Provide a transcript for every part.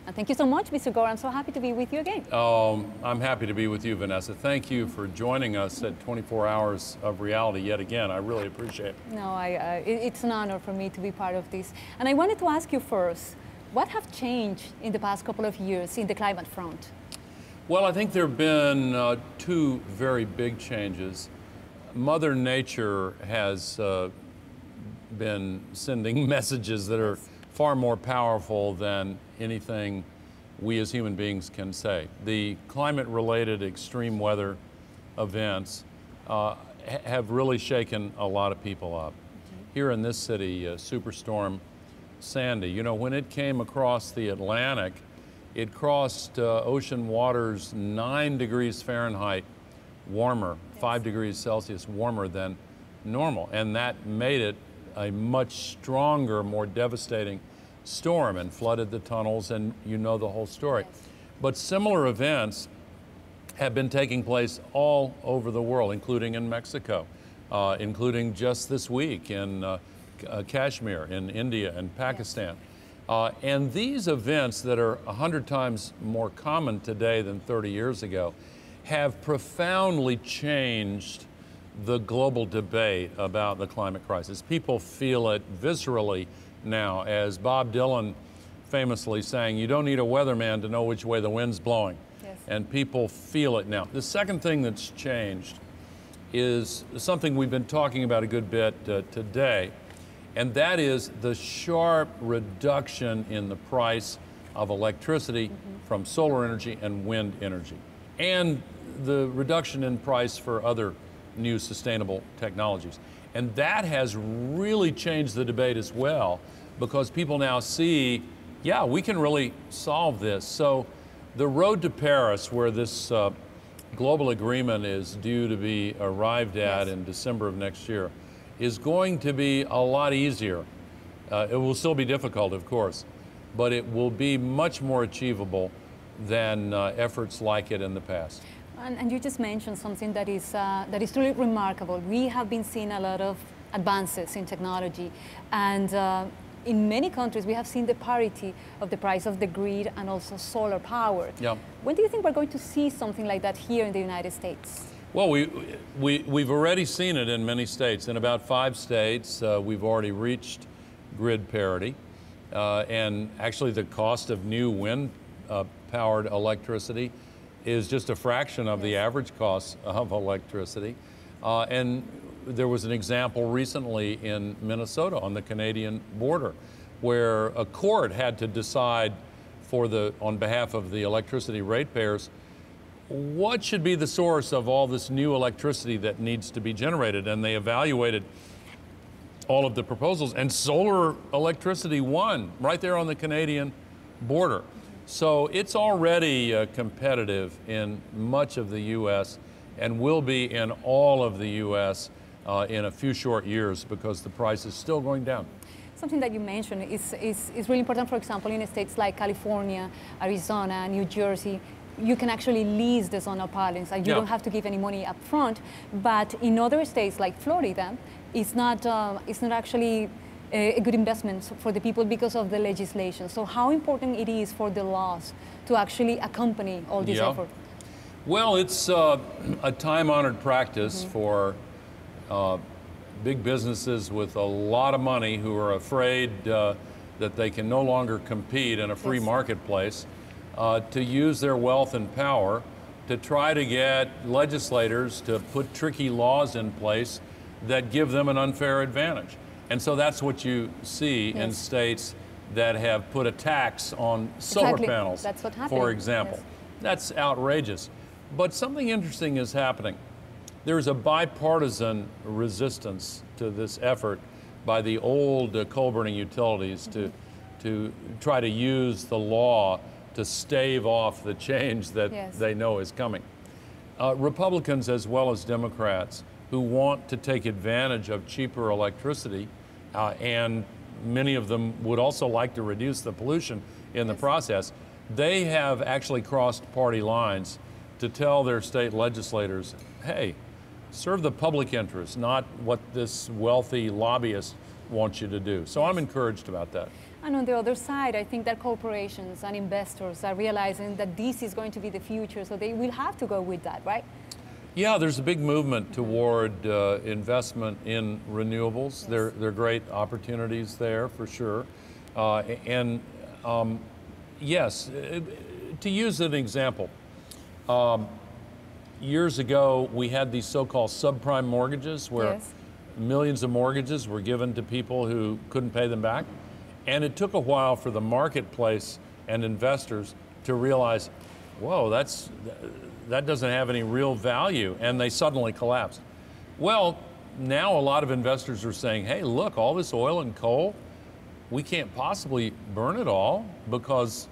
And thank you so much, Mr. Gore. I'm so happy to be with you again. I'm happy to be with you, Vanessa. Thank you for joining us at 24 Hours of Reality yet again. I really appreciate it. No, it's an honor for me to be part of this. And I wanted to ask you first, what have changed in the past couple of years in the climate front? Well, I think there have been two very big changes. Mother Nature has been sending messages that are far more powerful than anything we as human beings can say. The climate-related extreme weather events have really shaken a lot of people up. Here in this city, Superstorm Sandy, you know, when it came across the Atlantic, it crossed ocean waters 9 degrees Fahrenheit warmer, 5 degrees Celsius warmer than normal, and that made it a much stronger, more devastating storm and flooded the tunnels, and you know the whole story. Yes. But similar events have been taking place all over the world, including in Mexico, including just this week in Kashmir, in India and Pakistan. Yes. And these events that are 100 times more common today than 30 years ago have profoundly changed the global debate about the climate crisis. People feel it viscerally now, as Bob Dylan famously sang, you don't need a weatherman to know which way the wind's blowing. Yes. And people feel it now. The second thing that's changed is something we've been talking about a good bit today, and that is the sharp reduction in the price of electricity from solar energy and wind energy, and the reduction in price for other new sustainable technologies. And that has really changed the debate as well, because people now see, yeah, we can really solve this. So the road to Paris, where this global agreement is due to be arrived at in December of next year, is going to be a lot easier. It will still be difficult, of course, but it will be much more achievable than efforts like it in the past. And you just mentioned something that is truly remarkable. We have been seeing a lot of advances in technology, and in many countries we have seen the parity of the price of the grid and also solar power. Yeah. When do you think we're going to see something like that here in the United States? Well, we've already seen it in many states. In about 5 states, we've already reached grid parity, and actually the cost of new wind-powered electricity is just a fraction of the average cost of electricity. And there was an example recently in Minnesota on the Canadian border where a court had to decide on behalf of the electricity ratepayers what should be the source of all this new electricity that needs to be generated. And they evaluated all of the proposals, and solar electricity won right there on the Canadian border. So it's already competitive in much of the U.S. and will be in all of the U.S. In a few short years, because the price is still going down. Something that you mentioned is really important. For example, in states like California, Arizona, New Jersey, you can actually lease the solar panels and you don't have to give any money up front. But in other states like Florida, it's not actually a good investment for the people because of the legislation. So how important it is for the laws to actually accompany all this effort? Well, it's a time-honored practice for big businesses with a lot of money who are afraid that they can no longer compete in a free marketplace to use their wealth and power to try to get legislators to put tricky laws in place that give them an unfair advantage. And so that's what you see in states that have put a tax on solar panels, that's what happened. For example. That's outrageous. But something interesting is happening. There's a bipartisan resistance to this effort by the old coal-burning utilities to try to use the law to stave off the change that they know is coming. Republicans as well as Democrats who want to take advantage of cheaper electricity, and many of them would also like to reduce the pollution in the process, they have actually crossed party lines to tell their state legislators, hey, serve the public interest, not what this wealthy lobbyist wants you to do. So I'm encouraged about that. And on the other side, I think that corporations and investors are realizing that this is going to be the future, so they will have to go with that, right? Yeah, there's a big movement toward investment in renewables. Yes. There are great opportunities there for sure. Yes, to use an example, years ago we had these so-called subprime mortgages where Yes. millions of mortgages were given to people who couldn't pay them back. And it took a while for the marketplace and investors to realize, whoa, that doesn't have any real value, and they suddenly collapsed. Well, now a lot of investors are saying, hey, look, all this oil and coal, we can't possibly burn it all because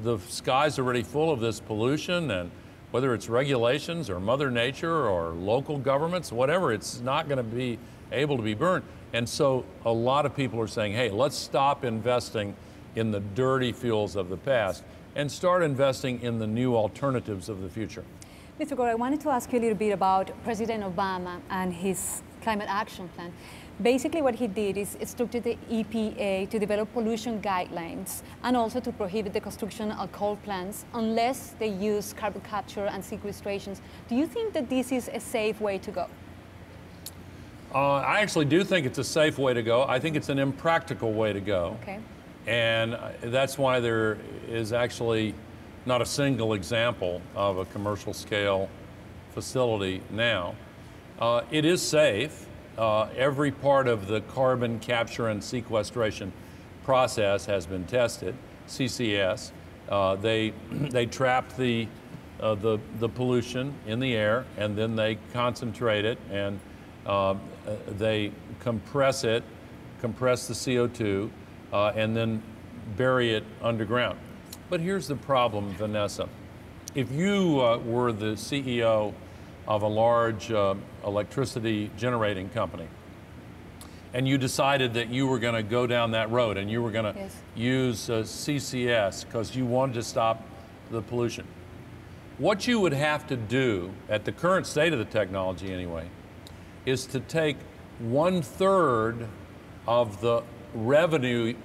the sky's already full of this pollution, and whether it's regulations or Mother Nature or local governments, whatever, it's not going to be able to be burned. And so a lot of people are saying, hey, let's stop investing in the dirty fuels of the past and start investing in the new alternatives of the future. Mr. Gore, I wanted to ask you a little bit about President Obama and his climate action plan. Basically what he did is instructed the EPA to develop pollution guidelines and also to prohibit the construction of coal plants unless they use carbon capture and sequestrations. Do you think that this is a safe way to go? I actually do think it's a safe way to go. I think it's an impractical way to go. Okay. And that's why there is actually not a single example of a commercial scale facility now. It is safe. Every part of the carbon capture and sequestration process has been tested, CCS. They trap the pollution in the air, and then they concentrate it, and they compress the CO2, and then bury it underground. But here's the problem, Vanessa. If you were the CEO of a large electricity generating company, and you decided that you were going to go down that road and you were going to Yes. use CCS because you wanted to stop the pollution, what you would have to do at the current state of the technology anyway is to take 1/3 of the revenue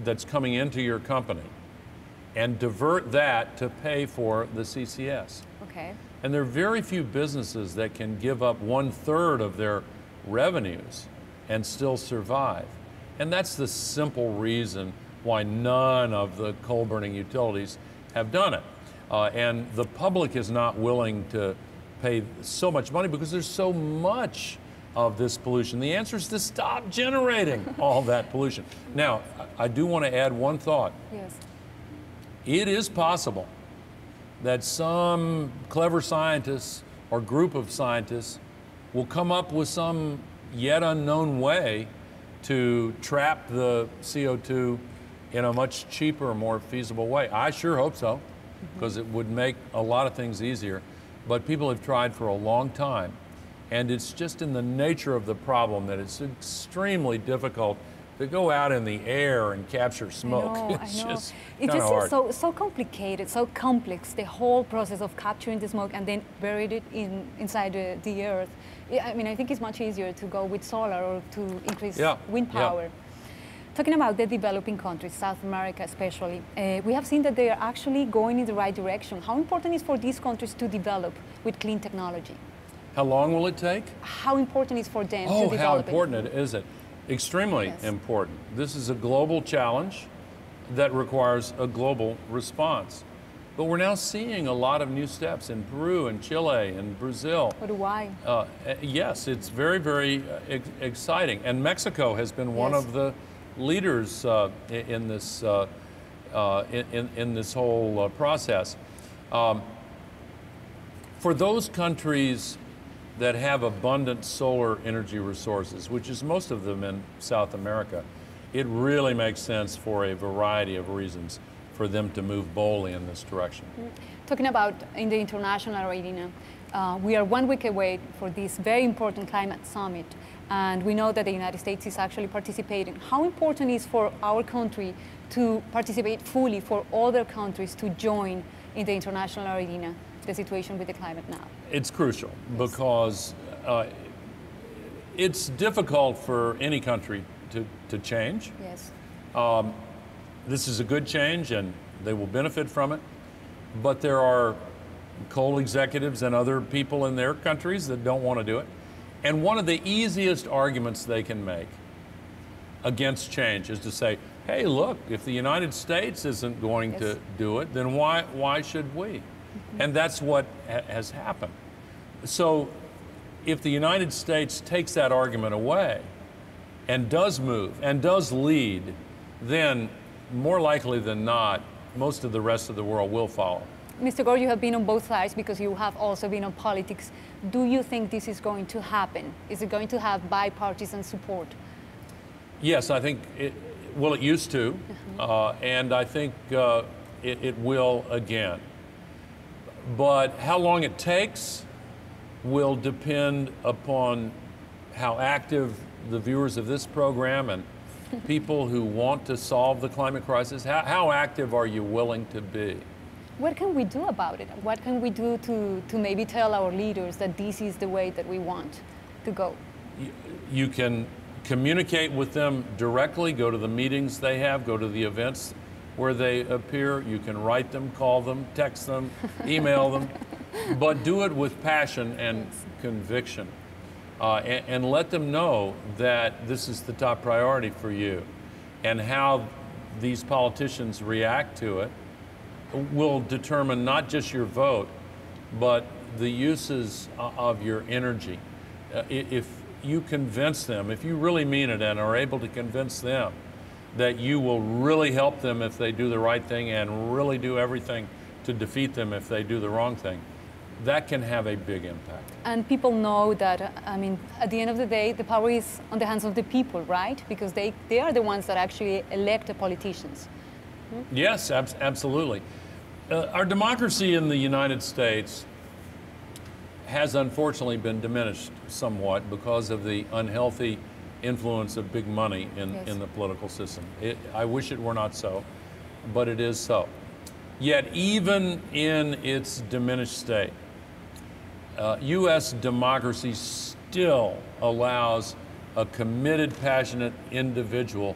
that's coming into your company and divert that to pay for the CCS. Okay. And there are very few businesses that can give up 1/3 of their revenues and still survive. And that's the simple reason why none of the coal burning utilities have done it. And the public is not willing to pay so much money because there's so much of this pollution. The answer is to stop generating all that pollution. Now, I do want to add one thought. Yes. It is possible that some clever scientists or group of scientists will come up with some yet unknown way to trap the CO2 in a much cheaper, more feasible way. I sure hope so, because it would make a lot of things easier. But people have tried for a long time, and it's just in the nature of the problem that it's extremely difficult to go out in the air and capture smoke. I know. Just it kind of hard. seems so complicated, so complex, the whole process of capturing the smoke and then buried it inside the earth. I mean, I think it's much easier to go with solar or to increase wind power. Yeah. Talking about the developing countries, South America especially, we have seen that they are actually going in the right direction. How important is for these countries to develop with clean technology? How long will it take? How important is for them to Oh, develop how it? important is it? Extremely Yes. important. This is a global challenge that requires a global response. But we're now seeing a lot of new steps in Peru and Chile and Brazil. Uruguay. Yes, it's very, very exciting. And Mexico has been one Yes. of the leaders in this in this whole process. For those countries that have abundant solar energy resources, which is most of them in South America, it really makes sense for a variety of reasons for them to move boldly in this direction. Talking about in the international arena, we are 1 week away for this very important climate summit, and we know that the United States is actually participating. How important is for our country to participate fully, for other countries to join in the international arena, the situation with the climate now? It's crucial because it's difficult for any country to change. Yes. This is a good change and they will benefit from it, but there are coal executives and other people in their countries that don't want to do it. And one of the easiest arguments they can make against change is to say, hey, look, if the United States isn't going to do it, then why should we? And that's what has happened. So if the United States takes that argument away and does move and does lead, then more likely than not, most of the rest of the world will follow. Mr. Gore, you have been on both sides because you have also been on politics. Do you think this is going to happen? Is it going to have bipartisan support? Yes, I think it used to, and I think it will again. But how long it takes will depend upon how active the viewers of this program and people who want to solve the climate crisis, how active are you willing to be? What can we do about it? What can we do to maybe tell our leaders that this is the way that we want to go? You can communicate with them directly, go to the meetings they have, go to the events where they appear. You can write them, call them, text them, email them, but do it with passion and conviction. And let them know that this is the top priority for you, and how these politicians react to it will determine not just your vote, but the uses of your energy. If you convince them, if you really mean it and are able to convince them that you will really help them if they do the right thing and really do everything to defeat them if they do the wrong thing, that can have a big impact. And people know that, I mean, at the end of the day, the power is on the hands of the people, right? Because they are the ones that actually elect the politicians. Yes, absolutely. Our democracy in the United States has unfortunately been diminished somewhat because of the unhealthy influence of big money in the political system. I wish it were not so, but it is so. Yet even in its diminished state, U.S. democracy still allows a committed, passionate individual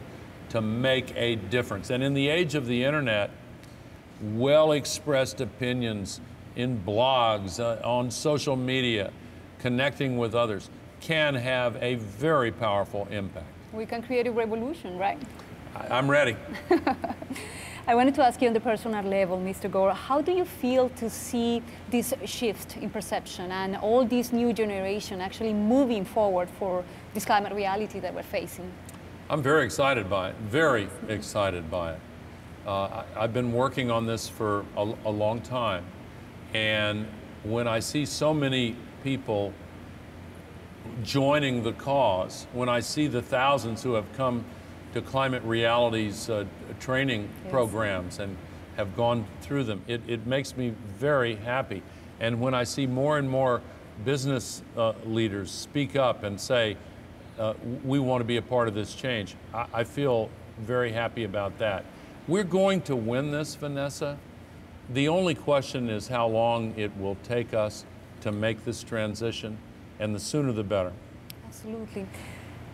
to make a difference. And in the age of the internet, well-expressed opinions in blogs, on social media, connecting with others, can have a very powerful impact. We can create a revolution, right? I'm ready. I wanted to ask you on the personal level, Mr. Gore, how do you feel to see this shift in perception and all this new generation actually moving forward for this climate reality that we're facing? I'm very excited by it, very excited by it. I've been working on this for a long time, and when I see so many people joining the cause, when I see the thousands who have come to Climate Realities training programs and have gone through them, it makes me very happy. And when I see more and more business leaders speak up and say, we want to be a part of this change, I feel very happy about that. We're going to win this, Vanessa. The only question is how long it will take us to make this transition, and the sooner the better. Absolutely.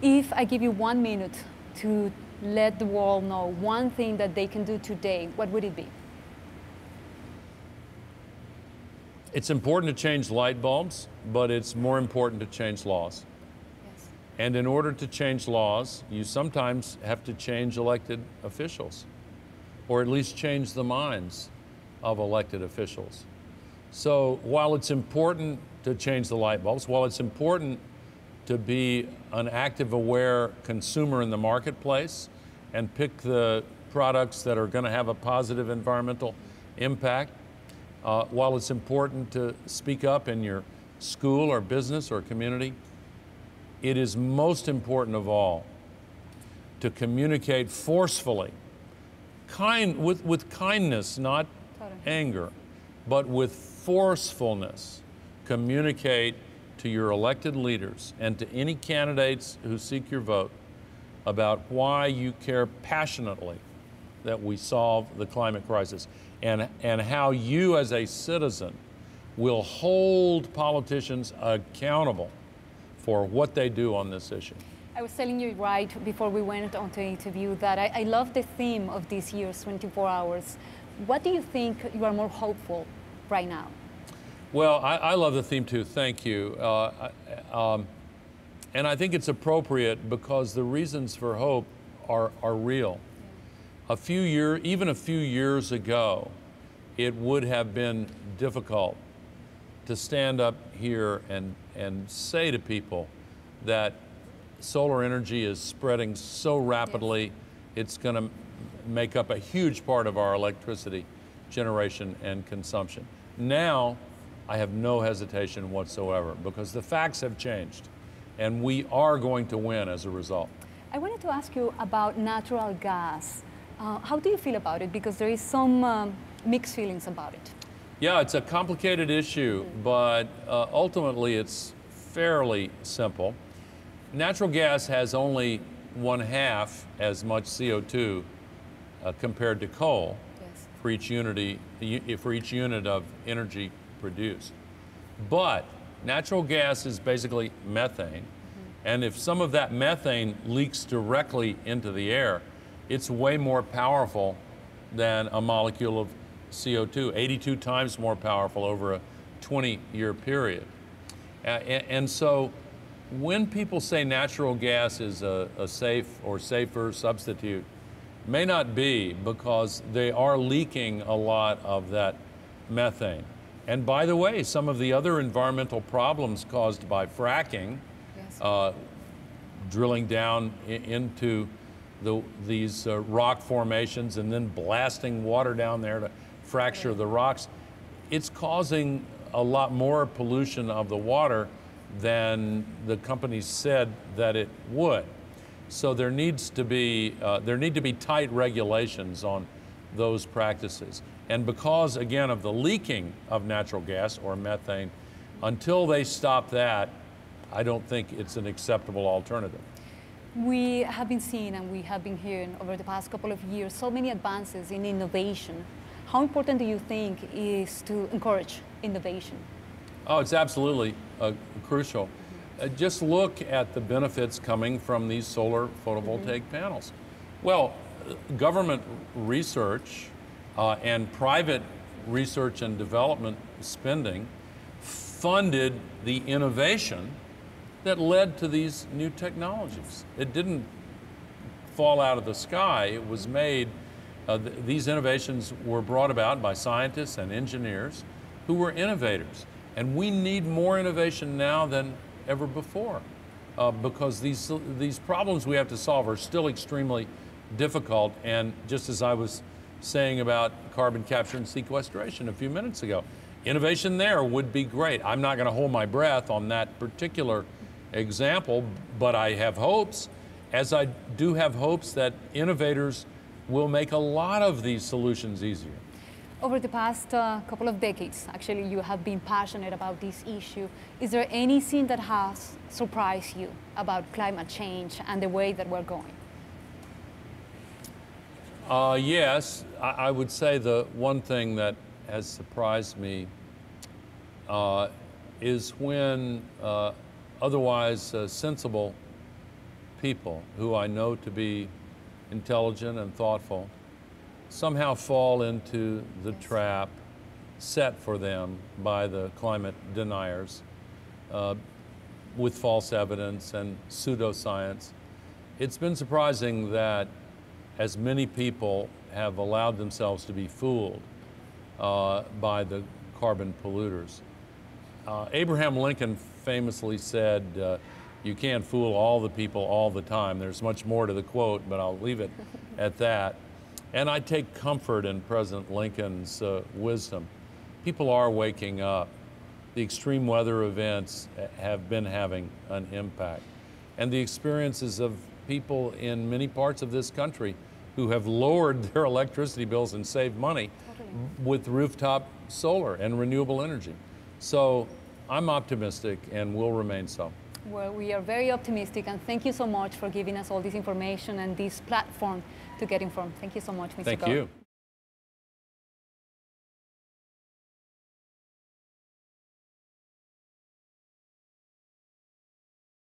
If I give you 1 minute to let the world know one thing that they can do today, what would it be? It's important to change light bulbs, but it's more important to change laws. Yes. And in order to change laws, you sometimes have to change elected officials, or at least change the minds of elected officials. So while it's important to change the light bulbs, while it's important to be an active, aware consumer in the marketplace and pick the products that are going to have a positive environmental impact, while it's important to speak up in your school or business or community, it is most important of all to communicate forcefully, with kindness, not anger, but with forcefulness. Communicate to your elected leaders and to any candidates who seek your vote about why you care passionately that we solve the climate crisis, and how you as a citizen will hold politicians accountable for what they do on this issue. I was telling you right before we went on to the interview that I love the theme of this year's 24 hours. What do you think you are more hopeful right now? Well, I love the theme too, thank you. And I think it's appropriate because the reasons for hope are real. Even a few years ago, it would have been difficult to stand up here and say to people that solar energy is spreading so rapidly, yes, it's going to make up a huge part of our electricity generation and consumption. Now, I have no hesitation whatsoever because the facts have changed and we are going to win as a result. I wanted to ask you about natural gas. How do you feel about it? Because there is some mixed feelings about it. Yeah, it's a complicated issue, but ultimately it's fairly simple. Natural gas has only 1/2 as much CO2 compared to coal, yes, for each unit of energy produced. But natural gas is basically methane, and if some of that methane leaks directly into the air, it's way more powerful than a molecule of CO2, 82 times more powerful over a 20-year period. And so when people say natural gas is a safe or safer substitute, may not be, because they are leaking a lot of that methane. And by the way, some of the other environmental problems caused by fracking, yes, drilling down into these rock formations and then blasting water down there to fracture the rocks, it's causing a lot more pollution of the water than the companies said that it would. So there need to be tight regulations on those practices. And because, again, of the leaking of natural gas or methane, until they stop that, I don't think it's an acceptable alternative. We have been seeing and we have been hearing over the past couple of years so many advances in innovation. How important do you think is to encourage innovation? Oh, it's absolutely crucial. Just look at the benefits coming from these solar photovoltaic panels. Well, government research and private research and development spending funded the innovation that led to these new technologies. It didn't fall out of the sky. It was made, these innovations were brought about by scientists and engineers who were innovators. And we need more innovation now than ever before because these problems we have to solve are still extremely difficult. And just as I was saying about carbon capture and sequestration a few minutes ago, innovation there would be great. I'm not going to hold my breath on that particular example, but I have hopes, as I do have hopes that innovators will make a lot of these solutions easier. Over the past couple of decades, actually, you have been passionate about this issue. Is there anything that has surprised you about climate change and the way that we're going? Yes, I would say the one thing that has surprised me is when otherwise sensible people who I know to be intelligent and thoughtful somehow fall into the trap set for them by the climate deniers with false evidence and pseudoscience. It's been surprising that as many people have allowed themselves to be fooled by the carbon polluters. Abraham Lincoln famously said, you can't fool all the people all the time. There's much more to the quote, but I'll leave it at that. And I take comfort in President Lincoln's wisdom. People are waking up. The extreme weather events have been having an impact. And the experiences of people in many parts of this country who have lowered their electricity bills and saved money with rooftop solar and renewable energy. So I'm optimistic and will remain so. Well, we are very optimistic, and thank you so much for giving us all this information and this platform to get informed. Thank you so much, Mr. Gore. Thank you.